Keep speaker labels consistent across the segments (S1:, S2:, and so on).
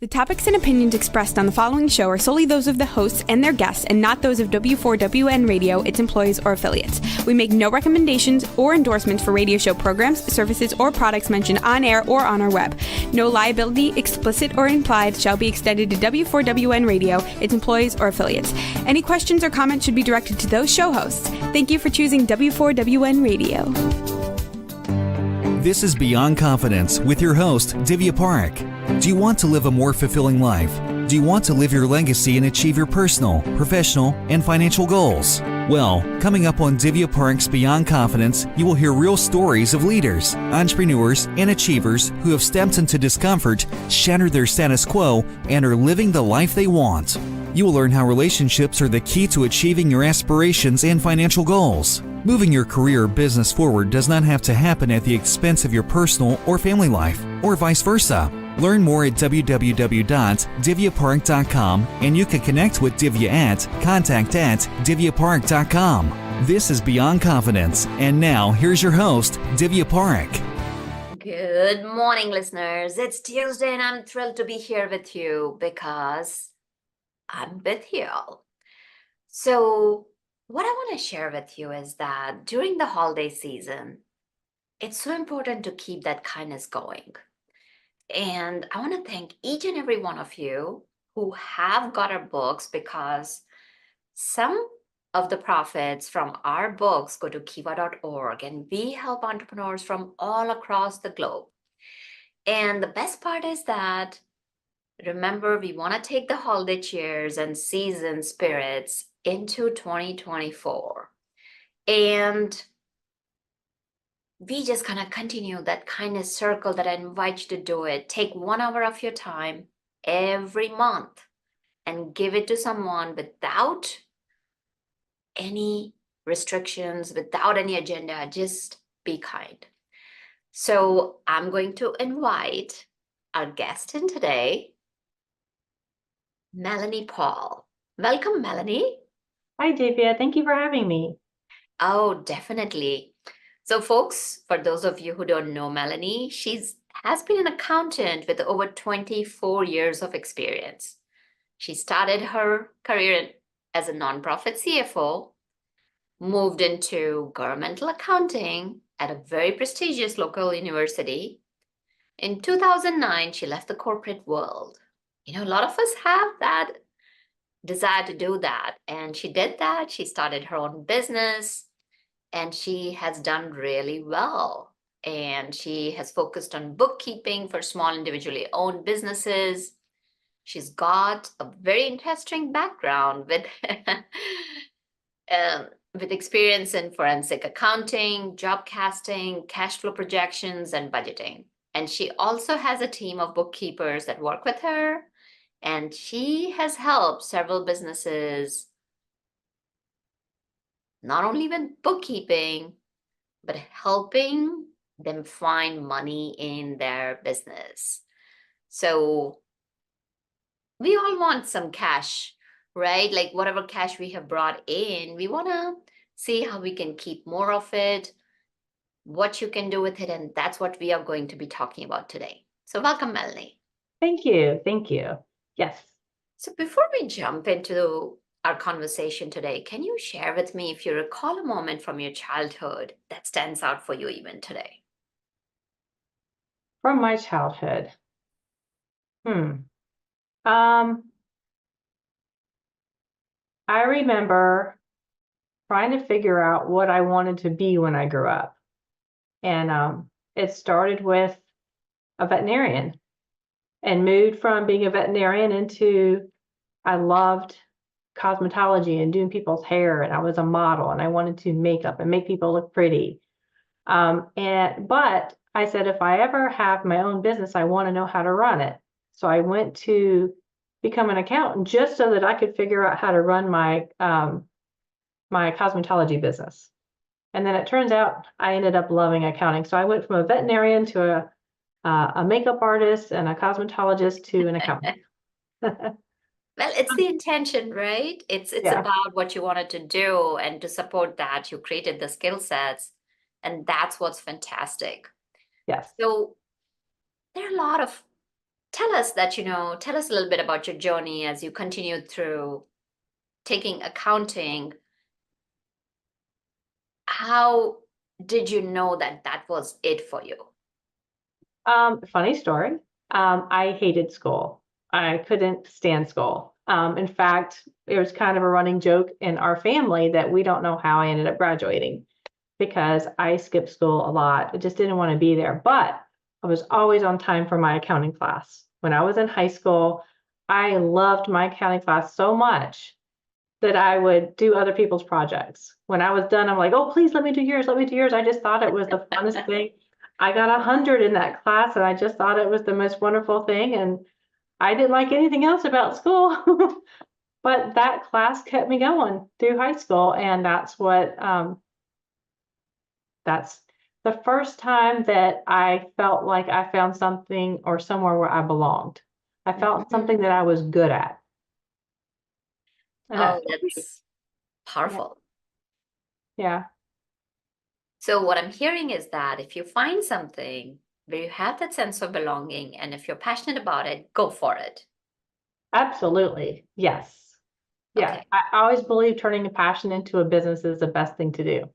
S1: The topics and opinions expressed on the following show are solely those of the hosts and their guests and not those of W4WN Radio, its employees, or affiliates. We make no recommendations or endorsements for radio show programs, services, or products mentioned on air or on our web. No liability, explicit or implied, shall be extended to W4WN Radio, its employees, or affiliates. Any questions or comments should be directed to those show hosts. Thank you for choosing W4WN Radio.
S2: This is Beyond Confidence with your host, Divya Parekh. Do you want to live a more fulfilling life? Do you want to live your legacy and achieve your personal, professional, and financial goals? Well, coming up on Divya Parekh's Beyond Confidence, you will hear real stories of leaders, entrepreneurs, and achievers who have stepped into discomfort, shattered their status quo, and are living the life they want. You will learn how relationships are the key to achieving your aspirations and financial goals. Moving your career or business forward does not have to happen at the expense of your personal or family life, or vice versa. Learn more at www.divyaparekh.com, and you can connect with Divya at contact@divyaparekh.com. This is Beyond Confidence, and now here's your host, Divya Parekh.
S3: Good morning, listeners. It's Tuesday, and I'm thrilled to be here with you because I'm with you. So what I want to share with you is that during the holiday season, it's so important to keep that kindness going. And I want to thank each and every one of you who have got our books, because some of the profits from our books go to kiva.org, and we help entrepreneurs from all across the globe. And the best part is that, remember, we want to take the holiday cheers and season spirits into 2024. And we just kind of continue that kindness circle that I invite you to do it. Take 1 hour of your time every month and give it to someone without any restrictions, without any agenda. Just be kind. So I'm going to invite our guest in today, Melanie Paul. Welcome, Melanie.
S4: Hi, Divya. Thank you for having me.
S3: Oh, definitely. So folks, for those of you who don't know Melanie, has been an accountant with over 24 years of experience. She started her career as a nonprofit CFO, moved into governmental accounting at a very prestigious local university. In 2009, she left the corporate world. You know, a lot of us have that desire to do that. And she did that. She started her own business. And she has done really well. And she has focused on bookkeeping for small individually owned businesses. She's got a very interesting background with, with experience in forensic accounting, job casting, cash flow projections, and budgeting. And she also has a team of bookkeepers that work with her. And she has helped several businesses not only with bookkeeping, but helping them find money in their business. So we all want some cash, right? Like whatever cash we have brought in, we want to see how we can keep more of it, what you can do with it. And that's what we are going to be talking about today. So welcome, Melanie.
S4: Thank you. Thank you. Yes.
S3: So before we jump into our conversation today, can you share with me if you recall a moment from your childhood that stands out for you even today?
S4: From my childhood. I remember trying to figure out what I wanted to be when I grew up. And it started with a veterinarian, and moved from being a veterinarian into, I loved cosmetology and doing people's hair, and I was a model, and I wanted to makeup and make people look pretty. But I said, if I ever have my own business, I want to know how to run it. So I went to become an accountant just so that I could figure out how to run my my cosmetology business. And then it turns out I ended up loving accounting. So I went from a veterinarian to a makeup artist and a cosmetologist to an accountant.
S3: Well, it's the intention, right? It's about what you wanted to do, and to support that, you created the skill sets, and that's what's fantastic.
S4: Yes.
S3: So there are a lot of tell us a little bit about your journey as you continued through taking accounting. How did you know that that was it for you?
S4: Funny story. I hated school. I couldn't stand school. In fact, it was kind of a running joke in our family that we don't know how I ended up graduating because I skipped school a lot. I just didn't want to be there, but I was always on time for my accounting class. When I was in high school, I loved my accounting class so much that I would do other people's projects. When I was done, I'm like, oh, please let me do yours. Let me do yours. I just thought it was the funnest thing. I got 100 in that class and I just thought it was the most wonderful thing. And I didn't like anything else about school, but that class kept me going through high school. And that's the first time that I felt like I found something or somewhere where I belonged. I felt something that I was good at. And
S3: Oh,
S4: that's
S3: that's powerful.
S4: yeah.
S3: So what I'm hearing is that if you find something where you have that sense of belonging, and if you're passionate about it, go for it.
S4: Absolutely. Yes. Yeah.
S3: Okay.
S4: I always believe turning a passion into a business is the best thing to do.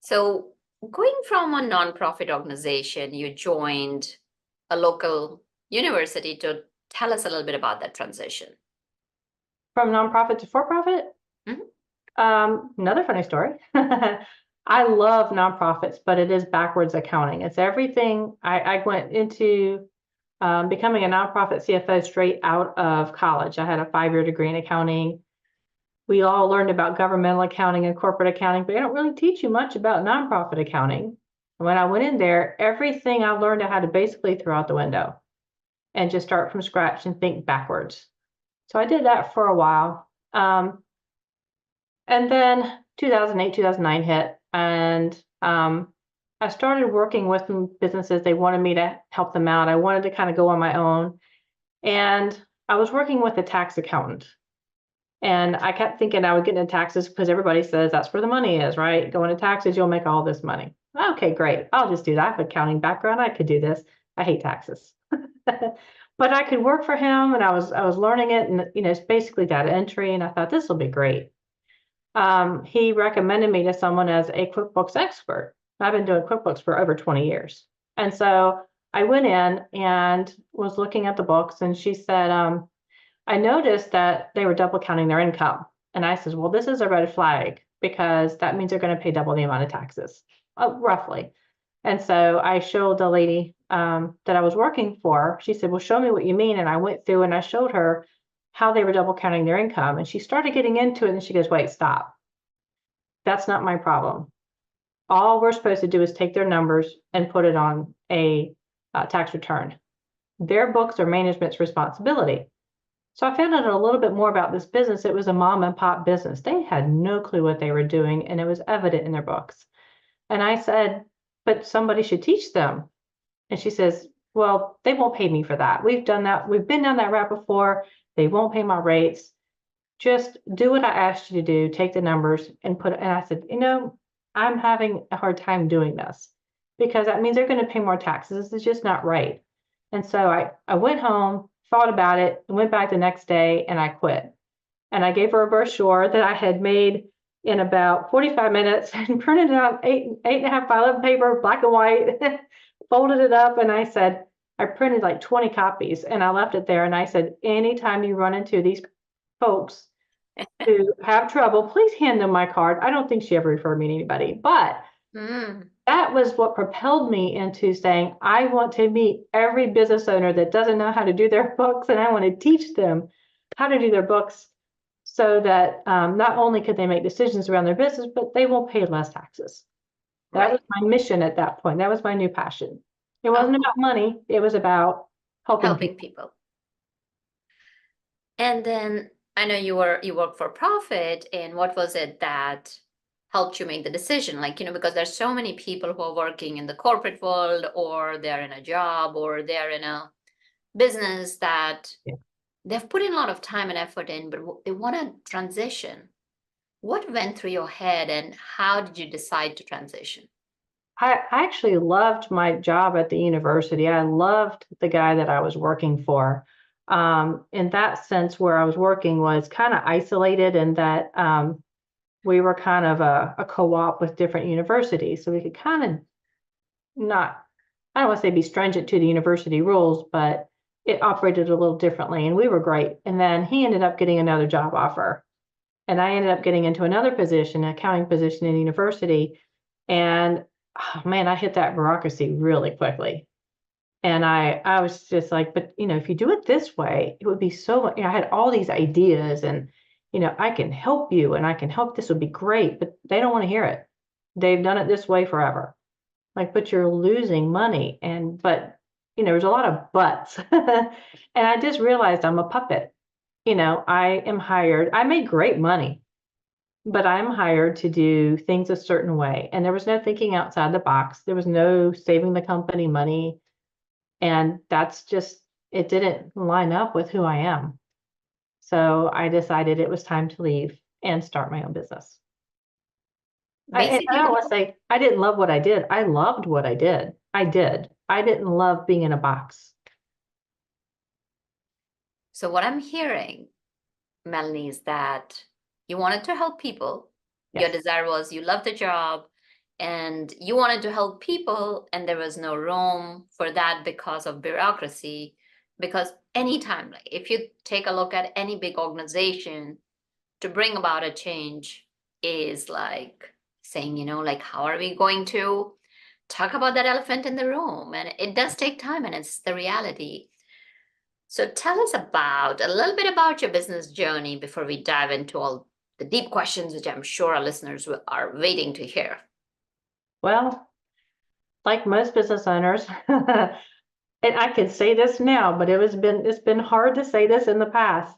S3: So going from a nonprofit organization, you joined a local university. To tell us a little bit about that transition.
S4: From nonprofit to for-profit? Another funny story. I love nonprofits, but it is backwards accounting. It's everything. I went into becoming a nonprofit CFO straight out of college. I had a 5-year degree in accounting. We all learned about governmental accounting and corporate accounting, but they don't really teach you much about nonprofit accounting. And when I went in there, everything I learned I had to basically throw out the window and just start from scratch and think backwards. So I did that for a while. And then 2008, 2009 hit, and I started working with some businesses. They wanted me to help them out. I wanted to kind of go on my own. And I was working with a tax accountant. And I kept thinking I would get into taxes because everybody says that's where the money is, right? Go into taxes, you'll make all this money. Okay, great. I'll just do that. I have an accounting background. I could do this. I hate taxes. But I could work for him and I was learning it, and it's basically data entry, and I thought this will be great. He recommended me to someone as a QuickBooks expert. I've been doing QuickBooks for over 20 years. And so I went in and was looking at the books, and she said, I noticed that they were double counting their income. And I says, well, this is a red flag because that means they're going to pay double the amount of taxes, roughly. And so I showed the lady that I was working for. She said, well, show me what you mean. And I went through and I showed her how they were double counting their income. And she started getting into it, and she goes, wait, stop. That's not my problem. All we're supposed to do is take their numbers and put it on a tax return. Their books are management's responsibility. So I found out a little bit more about this business. It was a mom and pop business. They had no clue what they were doing, and it was evident in their books. And I said, but somebody should teach them. And she says, well, they won't pay me for that. We've done that. We've been down that route before. They won't pay my rates. Just do what I asked you to do. Take the numbers and put it. And I said, I'm having a hard time doing this because that means they're going to pay more taxes. This is just not right. And so I went home, thought about it, and went back the next day, and I quit. And I gave her a brochure that I had made in about 45 minutes and printed it out 8.5 by 11 paper, black and white, folded it up. And I said, I printed like 20 copies and I left it there. And I said, anytime you run into these folks who have trouble, please hand them my card. I don't think she ever referred me to anybody, but that was what propelled me into saying, I want to meet every business owner that doesn't know how to do their books, and I want to teach them how to do their books so that not only could they make decisions around their business, but they will pay less taxes. That was my mission at that point. That was my new passion. It wasn't about money. It was about helping
S3: people. And then I know you work for profit, and what was it that helped you make the decision? Because there's so many people who are working in the corporate world, or they're in a job, or they're in a business that they've put in a lot of time and effort in, but they want to transition. What went through your head, and how did you decide to transition?
S4: I actually loved my job at the university. I loved the guy that I was working for. In that sense, where I was working was kind of isolated, and that we were kind of a co-op with different universities. So we could kind of not, I don't want to say be stringent to the university rules, but it operated a little differently, and we were great. And then he ended up getting another job offer, and I ended up getting into another position, an accounting position in university. And oh, man, I hit that bureaucracy really quickly. And I was just like, but if you do it this way, it would be so, I had all these ideas, and, I can help you, and I can help, this would be great, but they don't want to hear it. They've done it this way forever. Like, but you're losing money. But there's a lot of buts. And I just realized I'm a puppet. I am hired. I made great money, but I'm hired to do things a certain way. And there was no thinking outside the box. There was no saving the company money. And that's just, it didn't line up with who I am. So I decided it was time to leave and start my own business. I
S3: Basically,
S4: don't want to say I didn't love what I did. I loved what I did. I did. I didn't love being in a box.
S3: so what I'm hearing, Melanie, is that you wanted to help people. Your
S4: Yes.
S3: desire was you loved the job and you wanted to help people, and there was no room for that because of bureaucracy. Because anytime, like if you take a look at any big organization, to bring about a change is like saying, like, how are we going to talk about that elephant in the room? And it does take time, and it's the reality. So tell us about a little bit about your business journey before we dive into all the deep questions, which I'm sure our listeners are waiting to hear.
S4: Well, like most business owners, and I can say this now, but it's been hard to say this in the past.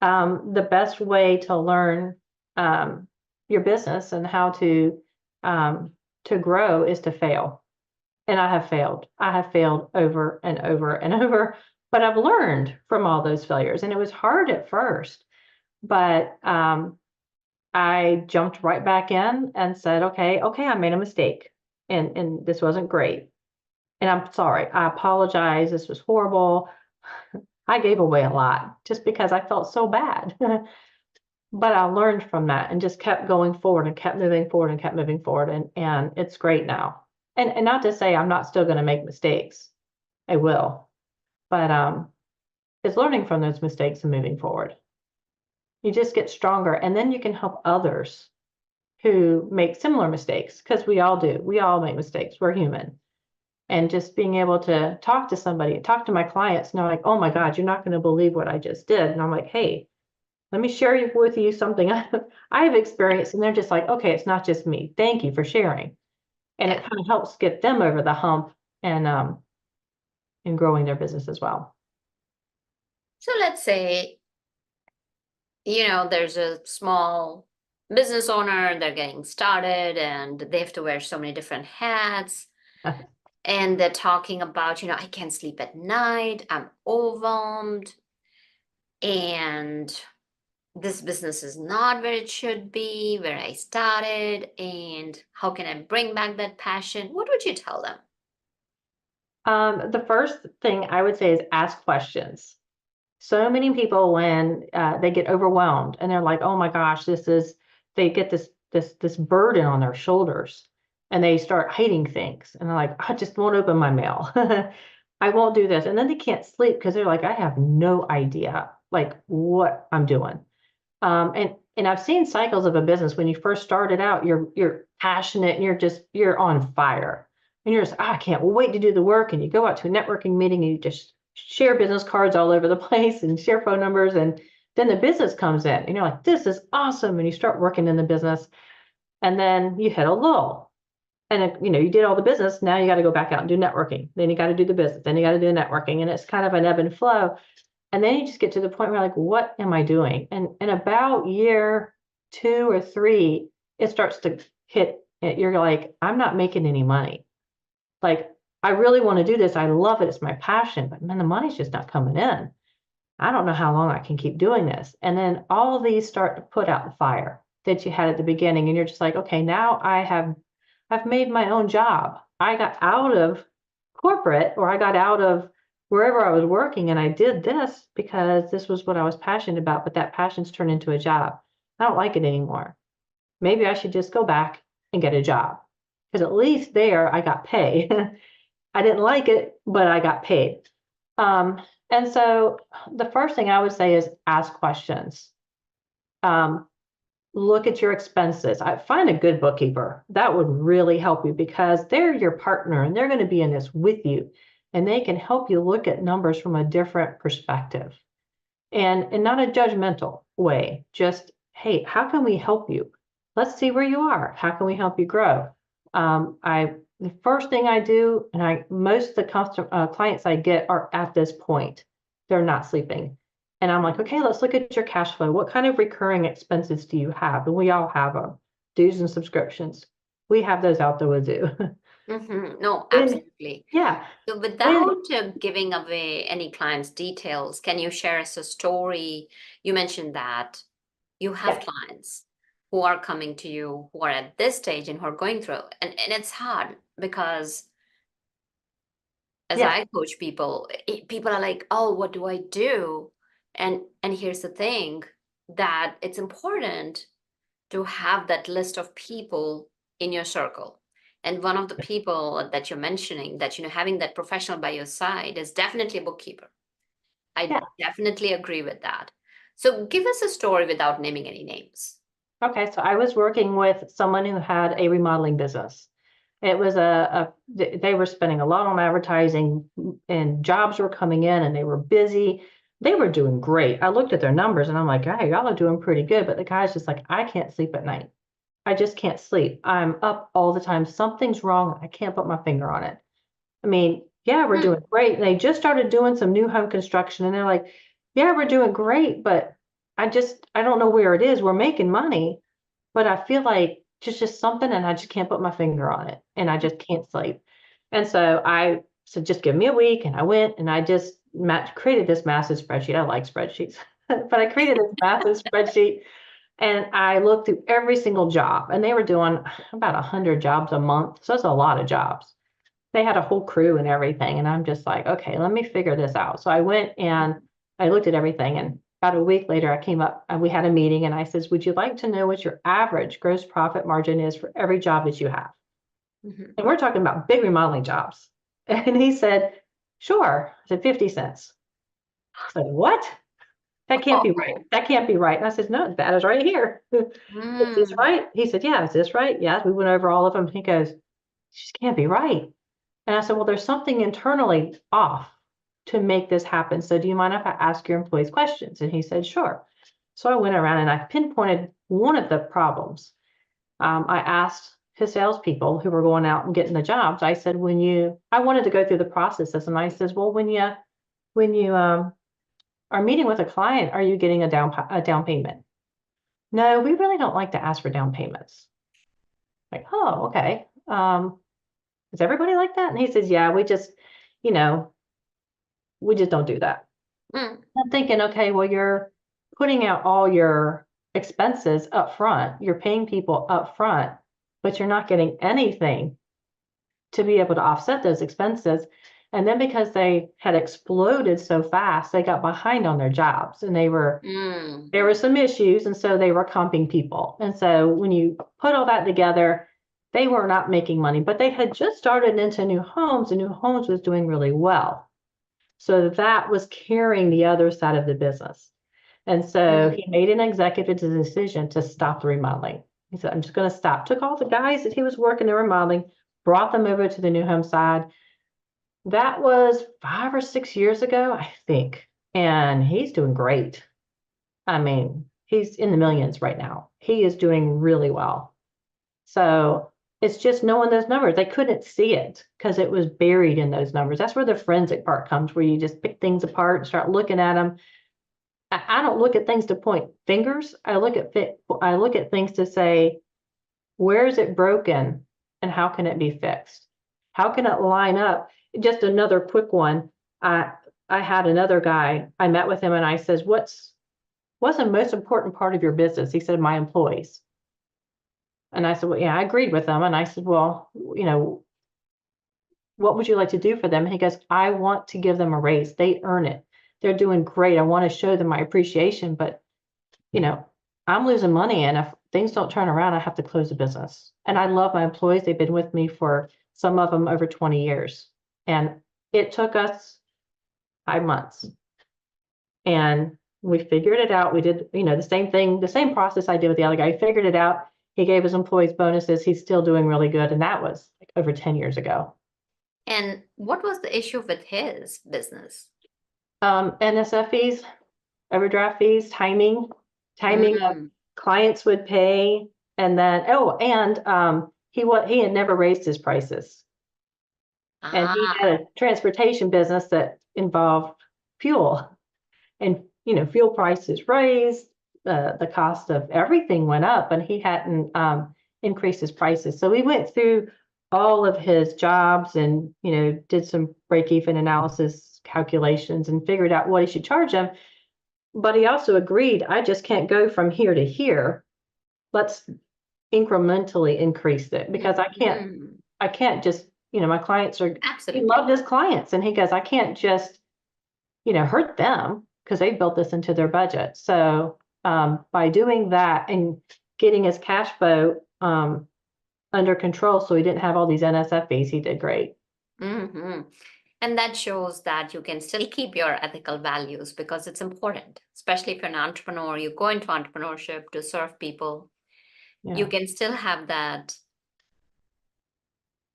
S4: The best way to learn your business and how to grow is to fail. And I have failed. I have failed over and over and over, but I've learned from all those failures. And it was hard at first, but I jumped right back in and said, okay, I made a mistake, and this wasn't great. And I'm sorry. I apologize. This was horrible. I gave away a lot just because I felt so bad. But I learned from that and just kept going forward and kept moving forward and kept moving forward. And it's great now. And not to say I'm not still going to make mistakes. I will. But it's learning from those mistakes and moving forward. You just get stronger, and then you can help others who make similar mistakes, because we all do. We all make mistakes. We're human. And just being able to talk to somebody, talk to my clients, and they're like, oh my God, you're not going to believe what I just did. And I'm like, hey, let me share with you something I've experienced. And they're just like, okay, it's not just me. Thank you for sharing. And it kind of helps get them over the hump and growing their business as well.
S3: So let's say, there's a small business owner, they're getting started and they have to wear so many different hats. And they're talking about, I can't sleep at night, I'm overwhelmed, and this business is not where it should be, where I started, and how can I bring back that passion? What would you tell them?
S4: The first thing I would say is ask questions. So many people, when they get overwhelmed and they're like, oh my gosh, they get this burden on their shoulders, and they start hating things. And they're like, I just won't open my mail. I won't do this. And then they can't sleep because they're like, I have no idea like what I'm doing. And I've seen cycles of a business. When you first started out, you're passionate and you're on fire. And you're just, I can't wait to do the work. And you go out to a networking meeting and you just share business cards all over the place and share phone numbers. And then the business comes in and you're like, this is awesome. And you start working in the business, and then you hit a lull. And you did all the business. Now you got to go back out and do networking. Then you got to do the business. Then you got to do networking. And it's kind of an ebb and flow. And then you just get to the point where like, what am I doing? And in about year 2 or 3, it starts to hit. You're like, I'm not making any money. Like, I really want to do this. I love it. It's my passion. But man, the money's just not coming in. I don't know how long I can keep doing this. And then all of these start to put out the fire that you had at the beginning. And you're just like, okay, now I have I've made my own job. I got out of corporate, or I got out of wherever I was working, and I did this because this was what I was passionate about, but that passion's turned into a job. I don't like it anymore. Maybe I should just go back and get a job, because at least there I got paid. I didn't like it, but I got paid. And so the first thing I would say is ask questions. Look at your expenses. I find a good bookkeeper. That would really help you, because they're your partner and they're going to be in this with you, and they can help you look at numbers from a different perspective, and not a judgmental way. Just, hey, how can we help you? Let's see where you are. How can we help you grow? The first thing I do, and most of the clients I get are at this point. They're not sleeping. And I'm like, okay, let's look at your cash flow. What kind of recurring expenses do you have? And we all have them, dues and subscriptions. We have those out the wazoo.
S3: No,
S4: When-
S3: absolutely.
S4: Yeah.
S3: So without giving away any client's details, can you share us a story? You mentioned that you have
S4: Yeah.
S3: clients who are coming to you, who are at this stage and who are going through, and it's hard because as
S4: Yeah.
S3: I coach people, people are like, oh, what do I do? And here's the thing, that it's important to have that list of people in your circle. And one of the people that you're mentioning, that, having that professional by your side is definitely a bookkeeper. I
S4: Yeah.
S3: definitely agree with that. So give us a story without naming any names.
S4: Okay, so I was working with someone who had a remodeling business. It was they were spending a lot on advertising, and jobs were coming in, and they were busy. They were doing great. I looked at their numbers and I'm like, hey, y'all are doing pretty good. But the guy's just like, I can't sleep at night. I just can't sleep. I'm up all the time. Something's wrong. I can't put my finger on it. I mean, yeah, we're doing great. And they just started doing some new home construction, and they're like, yeah, we're doing great, but I don't know where it is. We're making money, but I feel like just something, and I just can't put my finger on it, and I just can't sleep. And so I said, just give me a week. And I went and I just created this massive spreadsheet. I like spreadsheets, but I created this massive spreadsheet, and I looked through every single job, and they were doing about 100 jobs a month. So that's a lot of jobs. They had a whole crew and everything. And I'm just like, okay, let me figure this out. So I went and I looked at everything, and about a week later, I came up and we had a meeting, and I says, would you like to know what your average gross profit margin is for every job that you have? And we're talking about big remodeling jobs. And he said, sure. I said, 50 cents. I said, what? That can't be right. That can't be right. And I said, no, that is right here. Is this right? He said, yeah, is this right? Yes. We went over all of them. He goes, just can't be right. And I said, well, there's something internally off to make this happen. So do you mind if I ask your employees questions? And he said, sure. So I went around and I pinpointed one of the problems. I asked his salespeople who were going out and getting the jobs. I said, I wanted to go through the processes, and I says, well, when you are meeting with a client, are you getting a down payment? No, we really don't like to ask for down payments. Like, oh, okay. Is everybody like that? And he says, yeah, we just don't do that. I'm thinking, okay, well, you're putting out all your expenses up front. You're paying people up front, but you're not getting anything to be able to offset those expenses. And then because they had exploded so fast, they got behind on their jobs, and there were some issues. And so they were comping people. And so when you put all that together, they were not making money, but they had just started into new homes, and new homes was doing really well. So that was carrying the other side of the business. And so he made an executive decision to stop the remodeling. He said, I'm just going to stop. Took all the guys that he was working in remodeling, brought them over to the new home side. That was 5 or 6 years ago, I think. And he's doing great. I mean, he's in the millions right now. He is doing really well. So it's just knowing those numbers. They couldn't see it because it was buried in those numbers. That's where the forensic part comes, where you just pick things apart and start looking at them. I don't look at things to point fingers. I look at things to say, where is it broken and how can it be fixed? How can it line up? Just another quick one. I had another guy, I met with him and I says, what's the most important part of your business? He said, my employees. And I said, well, yeah, I agreed with them. And I said, well, what would you like to do for them? And he goes, I want to give them a raise. They earn it. They're doing great. I want to show them my appreciation, but I'm losing money. And if things don't turn around, I have to close the business. And I love my employees. They've been with me for some of them over 20 years. And it took us 5 months. And we figured it out. We did, the same thing, the same process I did with the other guy. He figured it out. He gave his employees bonuses. He's still doing really good. And that was like over 10 years ago.
S3: And what was the issue with his business?
S4: NSF fees, overdraft fees, timing of clients would pay. And then, he had never raised his prices. And he had a transportation business that involved fuel. And, fuel prices raised, the cost of everything went up, and he hadn't increased his prices. So we went through all of his jobs and, did some break-even analysis calculations and figured out what he should charge them. But he also agreed, I just can't go from here to here. Let's incrementally increase it, because I can't just, my clients are,
S3: Absolutely.
S4: he loved his clients, and he goes, I can't just, hurt them, because they built this into their budget. So by doing that and getting his cash flow under control, so he didn't have all these NSF fees, he did great.
S3: And that shows that you can still keep your ethical values, because it's important, especially if you're an entrepreneur, you go into entrepreneurship to serve people.
S4: Yeah.
S3: You can still have that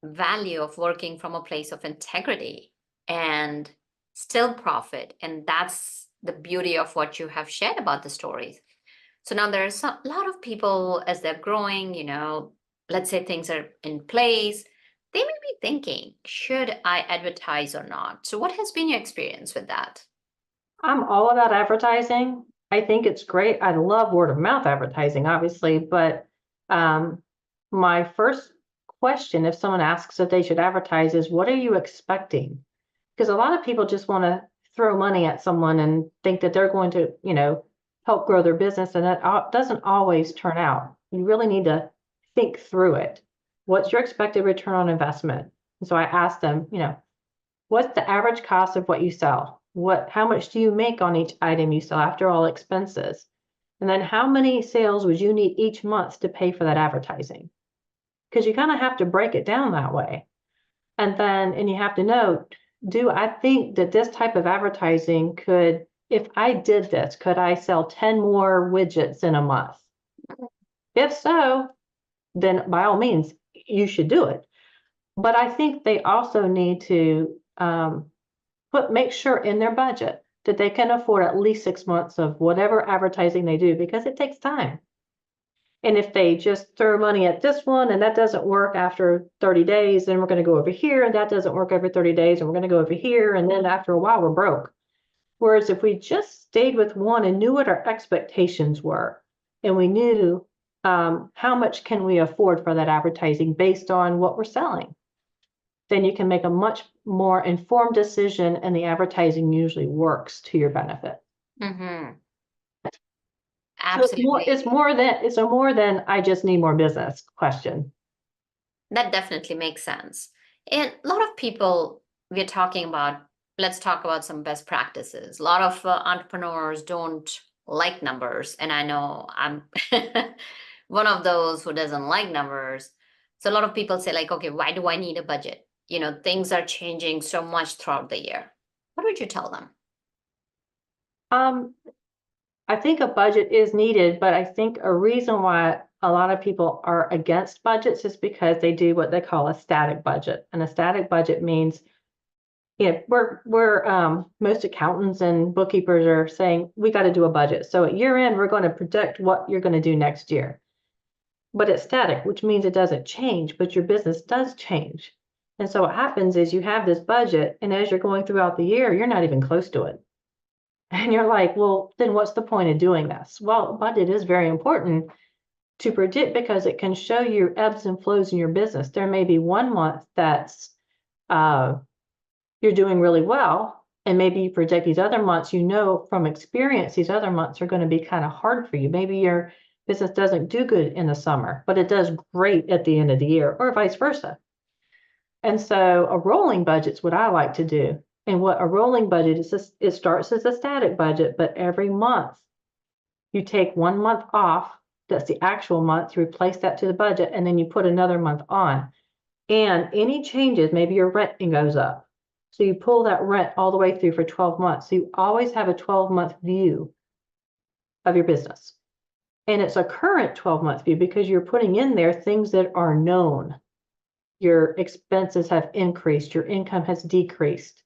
S3: value of working from a place of integrity and still profit. And that's the beauty of what you have shared about the stories. So now there's a lot of people, as they're growing, let's say things are in place, they may be thinking, should I advertise or not? So what has been your experience with that?
S4: I'm all about advertising. I think it's great. I love word of mouth advertising, obviously, but my first question, if someone asks if they should advertise, is what are you expecting? Because a lot of people just want to throw money at someone and think that they're going to, help grow their business. And that doesn't always turn out. You really need to think through it. What's your expected return on investment? And so I asked them, what's the average cost of what you sell? How much do you make on each item you sell after all expenses? And then how many sales would you need each month to pay for that advertising? Because you kind of have to break it down that way. And you have to know, do I think that this type of advertising could, if I did this, could I sell 10 more widgets in a month? If so, then by all means, you should do it. But I think they also need to make sure in their budget that they can afford at least 6 months of whatever advertising they do, because it takes time. And if they just throw money at this one and that doesn't work after 30 days, then we're going to go over here, and that doesn't work over 30 days, and we're going to go over here, and then after a while we're broke. Whereas if we just stayed with one and knew what our expectations were, and we knew how much can we afford for that advertising based on what we're selling, then you can make a much more informed decision, and the advertising usually works to your benefit.
S3: Absolutely.
S4: So it's a more than I just need more business question.
S3: That definitely makes sense. And a lot of people we're talking about, let's talk about some best practices. A lot of entrepreneurs don't like numbers. And I know I'm one of those who doesn't like numbers. So a lot of people say like, okay, why do I need a budget? Things are changing so much throughout the year. What would you tell them?
S4: I think a budget is needed, but I think a reason why a lot of people are against budgets is because they do what they call a static budget. And a static budget means, most accountants and bookkeepers are saying, we got to do a budget. So at year end, we're going to predict what you're going to do next year. But it's static, which means it doesn't change, but your business does change. And so what happens is you have this budget, and as you're going throughout the year, you're not even close to it. And you're like, well, then what's the point of doing this? Well, budget is very important to predict, because it can show you ebbs and flows in your business. There may be one month that's you're doing really well, and maybe you predict these other months, from experience, these other months are going to be kind of hard for you. Maybe your Business doesn't do good in the summer, but it does great at the end of the year, or vice versa. And so a rolling budget's what I like to do. And what a rolling budget is, it starts as a static budget, but every month you take 1 month off. That's the actual month. You replace that to the budget, and then you put another month on. And any changes, maybe your rent goes up. So you pull that rent all the way through for 12 months. So you always have a 12-month view of your business. And it's a current 12-month view because you're putting in there things that are known. Your expenses have increased, your income has decreased.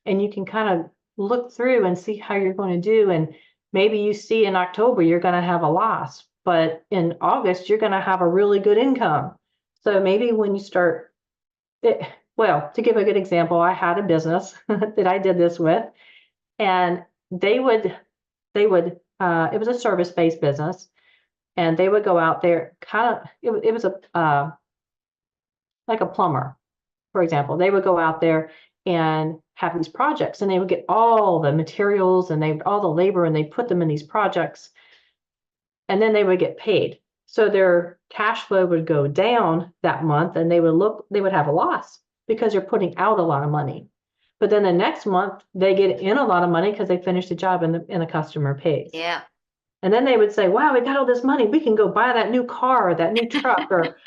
S4: And you can kind of look through and see how you're going to do. And maybe you see in October, you're going to have a loss, but in August, you're going to have a really good income. So maybe when you start, well, to give a good example, I had a business that I did this with, and it was a service-based business, and they would go out there it was like a plumber, for example. They would go out there and have these projects, and they would get all the materials and all the labor, and they put them in these projects, and then they would get paid. So their cash flow would go down that month, and they would have a loss because they're putting out a lot of money. But then the next month they get in a lot of money because they finished the job and the customer pays.
S3: Yeah.
S4: And then they would say, wow, we got all this money. We can go buy that new car or that new truck, or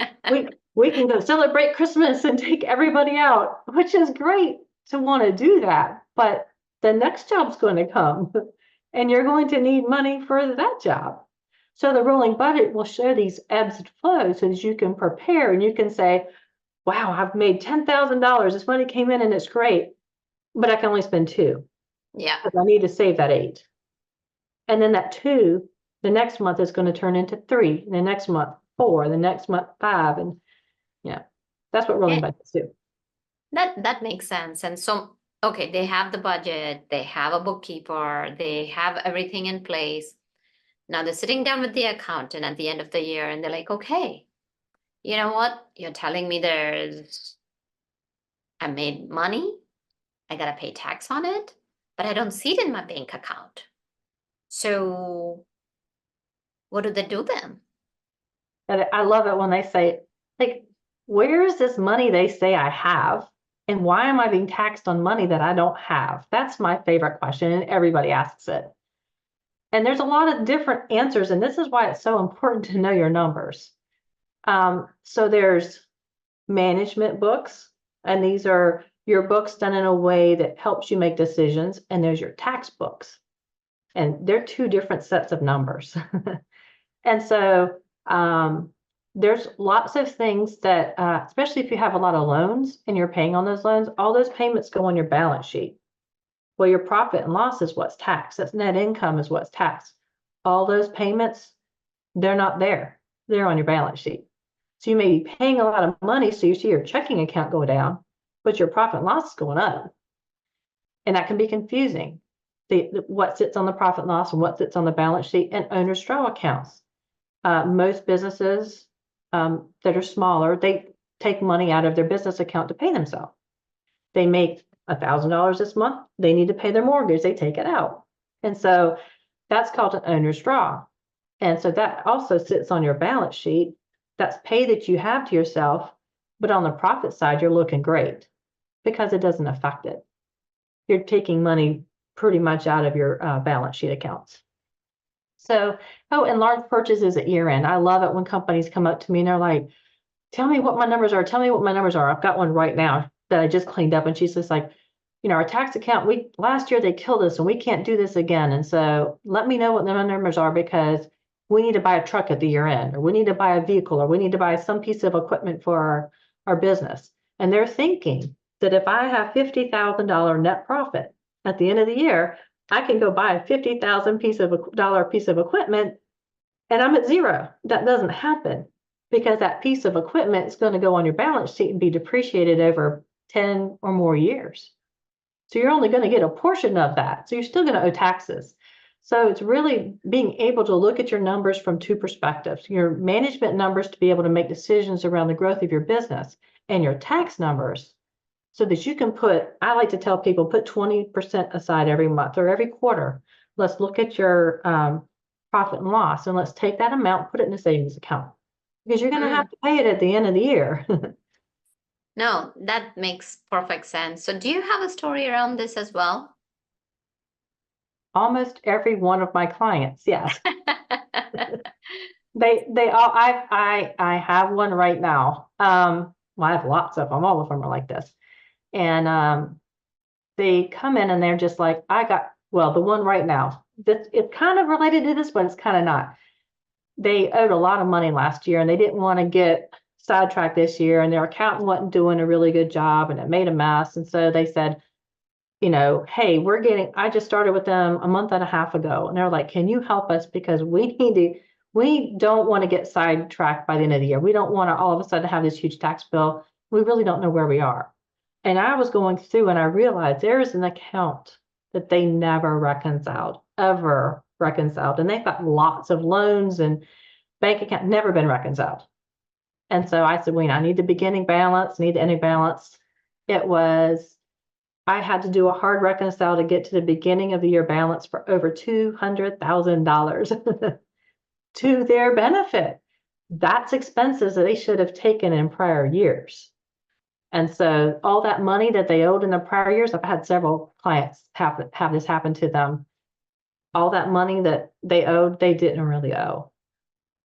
S4: we can go celebrate Christmas and take everybody out, which is great to want to do that. But the next job's going to come and you're going to need money for that job. So the rolling budget will show these ebbs and flows so that you can prepare and you can say, wow, I've made $10,000. This money came in and it's great, but I can only spend $2.
S3: Yeah.
S4: Because I need to save that $8. And then that 2, the next month is going to turn into 3, the next month 4, the next month 5. And yeah, that's what rolling budgets do.
S3: That makes sense. And so, okay, they have the budget, they have a bookkeeper, they have everything in place. Now they're sitting down with the accountant at the end of the year and they're like, okay, you know what? You're telling me I made money, I gotta pay tax on it, but I don't see it in my bank account. So what do they do then?
S4: And I love it when they say, like, where is this money they say I have? And why am I being taxed on money that I don't have? That's my favorite question, and everybody asks it. And there's a lot of different answers, and this is why it's so important to know your numbers. So there's management books, and these are your books done in a way that helps you make decisions, and there's your tax books. And they're 2 different sets of numbers. And so there's lots of things that, especially if you have a lot of loans and you're paying on those loans, all those payments go on your balance sheet. Well, your profit and loss is what's taxed. That's net income is what's taxed. All those payments, they're not there. They're on your balance sheet. So you may be paying a lot of money, so you see your checking account go down, but your profit and loss is going up. And that can be confusing. What sits on the profit and loss and what sits on the balance sheet, and owner's draw accounts. Most businesses that are smaller, they take money out of their business account to pay themselves. They make $1,000 this month. They need to pay their mortgage. They take it out. And so that's called an owner's draw. And so that also sits on your balance sheet. That's pay that you have to yourself, but on the profit side, you're looking great because it doesn't affect it. You're taking money pretty much out of your balance sheet accounts. So, and large purchases at year end. I love it when companies come up to me and they're like, tell me what my numbers are. Tell me what my numbers are. I've got one right now that I just cleaned up. And she's just like, our tax account, last year they killed us and we can't do this again. And so let me know what my numbers are, because we need to buy a truck at the year end, or we need to buy a vehicle, or we need to buy some piece of equipment for our business. And they're thinking that if I have $50,000 net profit at the end of the year, I can go buy a $50,000 piece of equipment and I'm at zero. That doesn't happen, because that piece of equipment is going to go on your balance sheet and be depreciated over 10 or more years. So you're only going to get a portion of that. So you're still going to owe taxes. So it's really being able to look at your numbers from 2 perspectives: your management numbers to be able to make decisions around the growth of your business, and your tax numbers, so that you can I like to tell people, put 20% aside every month or every quarter. Let's look at your profit and loss, and let's take that amount, put it in a savings account, because you're going to have to pay it at the end of the year.
S3: No, that makes perfect sense. So do you have a story around this as well?
S4: Almost every one of my clients, yes. They all, I have one right now. Well, I have lots of them. All of them are like this. And they come in and they're just like, well, the one right now, it's kind of related to this, but it's kind of not. They owed a lot of money last year and they didn't want to get sidetracked this year, and their accountant wasn't doing a really good job and it made a mess. And so they said, hey, I just started with them a month and a half ago. And they're like, can you help us? Because we don't want to get sidetracked by the end of the year. We don't want to all of a sudden have this huge tax bill. We really don't know where we are. And I was going through and I realized there is an account that they never reconciled, ever reconciled. And they've got lots of loans and bank account, never been reconciled. And so I said, well, I need the beginning balance, need the ending balance. I had to do a hard reconcile to get to the beginning of the year balance for over $200,000 to their benefit. That's expenses that they should have taken in prior years. And so all that money that they owed in the prior years, I've had several clients have this happen to them. All that money that they owed, they didn't really owe.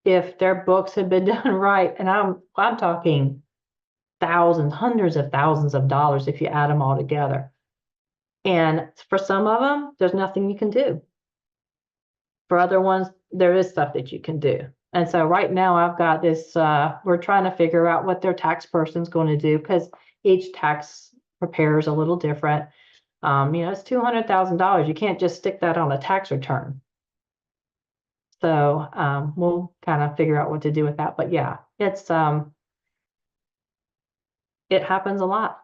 S4: If their books had been done right, and I'm talking thousands, hundreds of thousands of dollars if you add them all together. And for some of them, there's nothing you can do. For other ones, there is stuff that you can do. And so right now I've got this, we're trying to figure out what their tax person's going to do, because each tax preparer is a little different. It's $200,000. You can't just stick that on a tax return. So we'll kind of figure out what to do with that. But yeah, it happens a lot.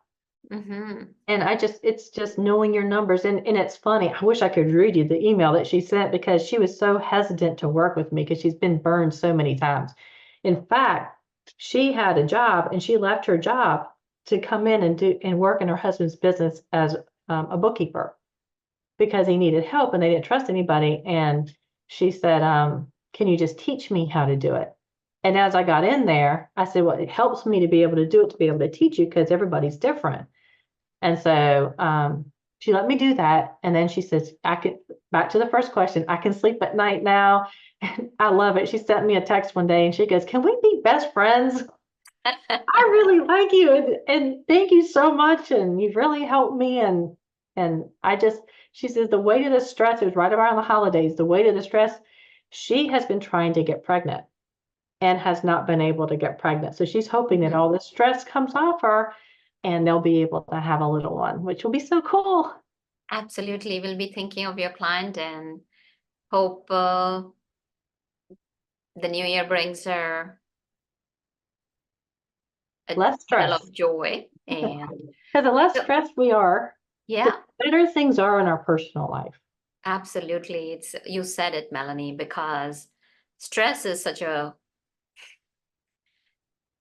S3: Mm-hmm.
S4: And it's just knowing your numbers. And it's funny. I wish I could read you the email that she sent, because she was so hesitant to work with me because she's been burned so many times. In fact, she had a job and she left her job to come in and work in her husband's business as a bookkeeper, because he needed help and they didn't trust anybody. And she said, can you just teach me how to do it? And as I got in there, I said, well, it helps me to be able to do it, to be able to teach you, because everybody's different. And so she let me do that. And then she says, back to the first question, I can sleep at night now. And I love it. She sent me a text one day and she goes, can we be best friends? I really like you. And thank you so much. And you've really helped me. And she says, the weight of the stress, it was right around the holidays, the weight of the stress, she has been trying to get pregnant and has not been able to get pregnant. So she's hoping that all the stress comes off her and they'll be able to have a little one, which will be so cool.
S3: Absolutely. We'll be thinking of your client and hope the new year brings her
S4: less stress,
S3: of joy. And
S4: because the less stressed we are,
S3: yeah,
S4: the better things are in our personal life.
S3: Absolutely. You said it, Melanie, because stress is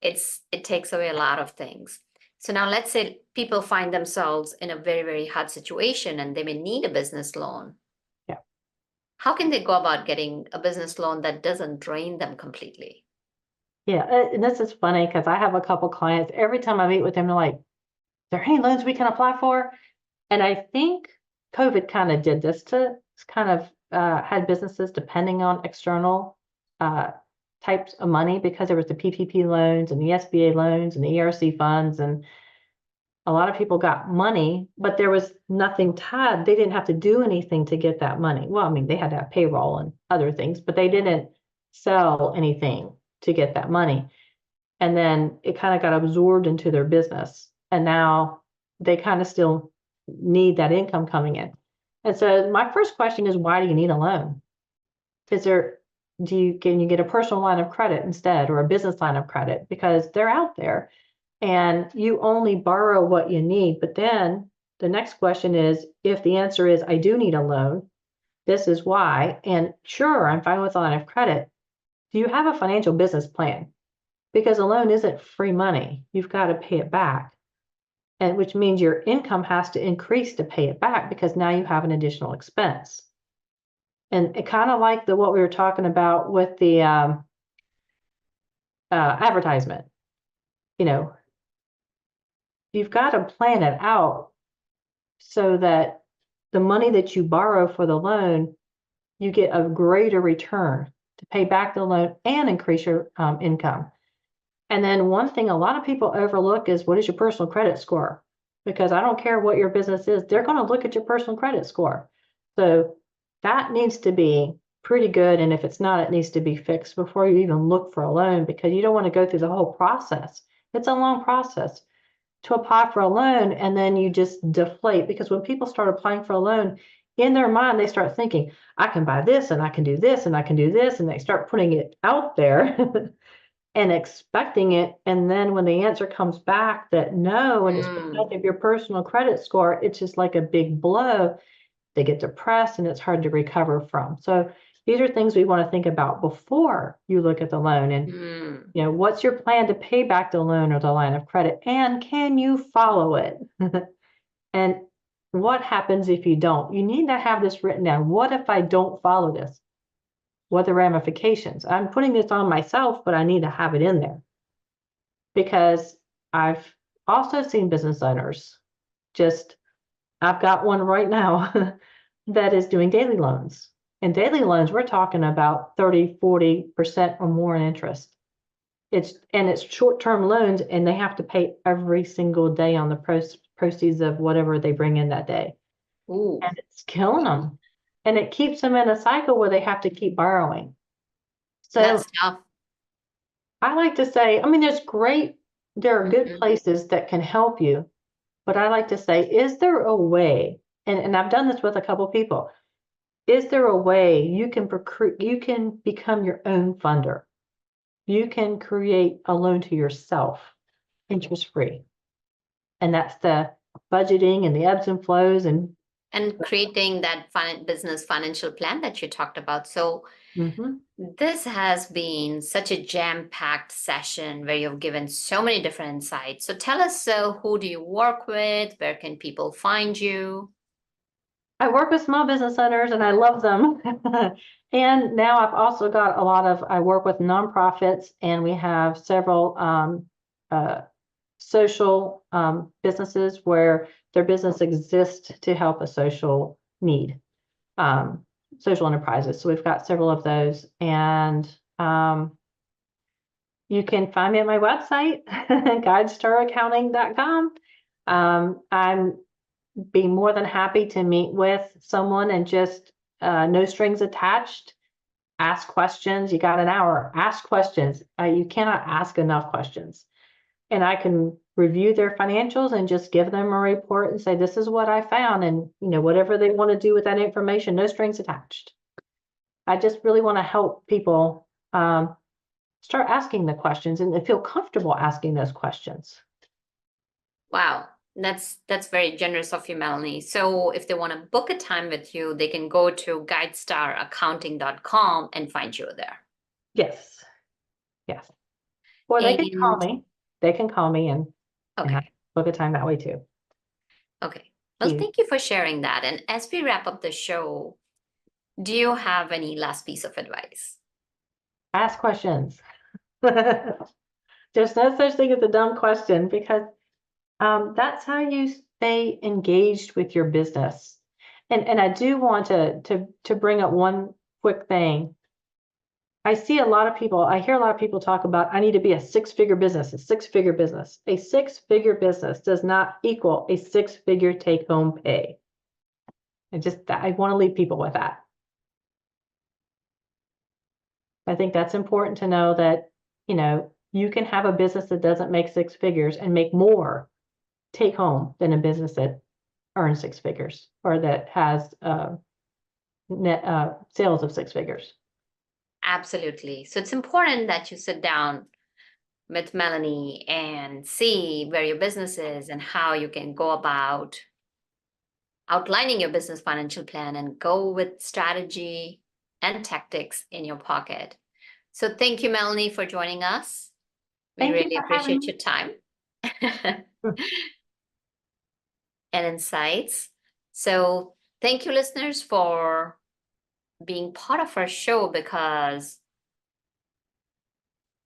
S3: it takes away a lot of things. So now let's say people find themselves in a very, very hard situation and they may need a business loan.
S4: Yeah.
S3: How can they go about getting a business loan that doesn't drain them completely?
S4: Yeah, and this is funny because I have a couple clients, every time I meet with them, they're like, there any loans we can apply for? And I think COVID kind of did this had businesses depending on external types of money, because there was the PPP loans and the SBA loans and the ERC funds, and a lot of people got money, but there was nothing tied. They didn't have to do anything to get that money. Well, I mean, they had to have payroll and other things, but they didn't sell anything to get that money. And then it kind of got absorbed into their business. And now they kind of still need that income coming in. And so my first question is, why do you need a loan? Can you get a personal line of credit instead, or a business line of credit? Because they're out there and you only borrow what you need. But then the next question is, if the answer is, I do need a loan, this is why, and sure, I'm fine with a line of credit. Do you have a financial business plan? Because a loan isn't free money. You've got to pay it back. And which means your income has to increase to pay it back, because now you have an additional expense. And it kind of like what we were talking about with the advertisement. You've got to plan it out so that the money that you borrow for the loan, you get a greater return to pay back the loan and increase your income. And then one thing a lot of people overlook is, what is your personal credit score? Because I don't care what your business is, they're going to look at your personal credit score. So that needs to be pretty good. And if it's not, it needs to be fixed before you even look for a loan, because you don't want to go through the whole process. It's a long process to apply for a loan, and then you just deflate, because when people start applying for a loan, in their mind, they start thinking, I can buy this and I can do this and I can do this. And they start putting it out there and expecting it. And then when the answer comes back that no, and it's because of your personal credit score, it's just like a big blow. They get depressed and it's hard to recover from. So these are things we want to think about before you look at the loan. And what's your plan to pay back the loan or the line of credit? And can you follow it? And what happens if you don't? You need to have this written down. What if I don't follow this? What are the ramifications? I'm putting this on myself, but I need to have it in there, because I've also seen business owners I've got one right now that is doing daily loans. And daily loans, we're talking about 30, 40% or more in interest. It's short-term loans, and they have to pay every single day on the proceeds of whatever they bring in that day.
S3: Ooh.
S4: And it's killing them. And it keeps them in a cycle where they have to keep borrowing. So
S3: That's tough.
S4: I like to say, there are good places that can help you, but I like to say, is there a way, and I've done this with a couple people, is there a way you can become your own funder? You can create a loan to yourself, interest-free. And that's the budgeting and the ebbs and flows and
S3: creating that business financial plan that you talked about. So this has been such a jam-packed session where you've given so many different insights. So tell us, who do you work with? Where can people find you?
S4: I work with small business owners and I love them. And now I've also got I work with nonprofits, and we have several social businesses where their business exists to help a social need, social enterprises. So we've got several of those, and you can find me at my website, guidestaraccounting.com. I'm be more than happy to meet with someone and just no strings attached. Ask questions. You got an hour. Ask questions. You cannot ask enough questions. And I can review their financials and just give them a report and say, this is what I found. And whatever they want to do with that information, no strings attached. I just really want to help people start asking the questions and feel comfortable asking those questions.
S3: Wow. That's very generous of you, Melanie. So if they want to book a time with you, they can go to guidestaraccounting.com and find you there.
S4: Yes. Or they can call me. They can call me and book a time that way too.
S3: Okay. Well, thank you for sharing that. And as we wrap up the show, do you have any last piece of advice?
S4: Ask questions. There's no such thing as a dumb question, because that's how you stay engaged with your business. And I do want to bring up one quick thing. I hear a lot of people talk about, I need to be a six-figure business. A six-figure business does not equal a six-figure take-home pay. I want to leave people with that. I think that's important to know that, you can have a business that doesn't make six figures and make more take home than a business that earns six figures or that has net sales of six figures.
S3: Absolutely. So it's important that you sit down with Melanie and see where your business is and how you can go about outlining your business financial plan and go with strategy and tactics in your pocket. So thank you, Melanie, for joining us. We really appreciate your time and insights. So thank you, listeners, for being part of our show, because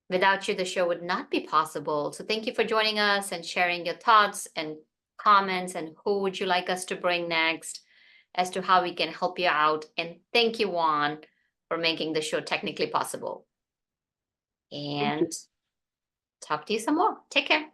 S3: without you, the show would not be possible. So thank you for joining us and sharing your thoughts and comments and who would you like us to bring next as to how we can help you out. And thank you, Juan, for making the show technically possible. And talk to you some more. Take care.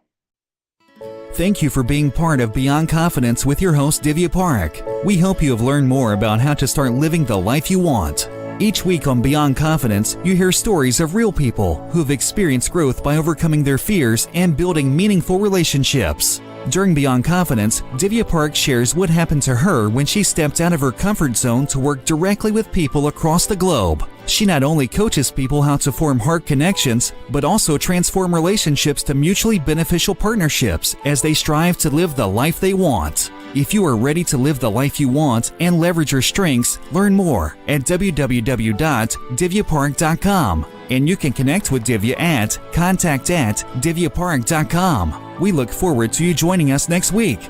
S2: Thank you for being part of Beyond Confidence with your host, Divya Parekh. We hope you have learned more about how to start living the life you want. Each week on Beyond Confidence, you hear stories of real people who have experienced growth by overcoming their fears and building meaningful relationships. During Beyond Confidence, Divya Parekh shares what happened to her when she stepped out of her comfort zone to work directly with people across the globe. She not only coaches people how to form heart connections, but also transform relationships to mutually beneficial partnerships as they strive to live the life they want. If you are ready to live the life you want and leverage your strengths, learn more at www.divyaparekh.com. And you can connect with Divya at contact@divyaparekh.com. We look forward to you joining us next week.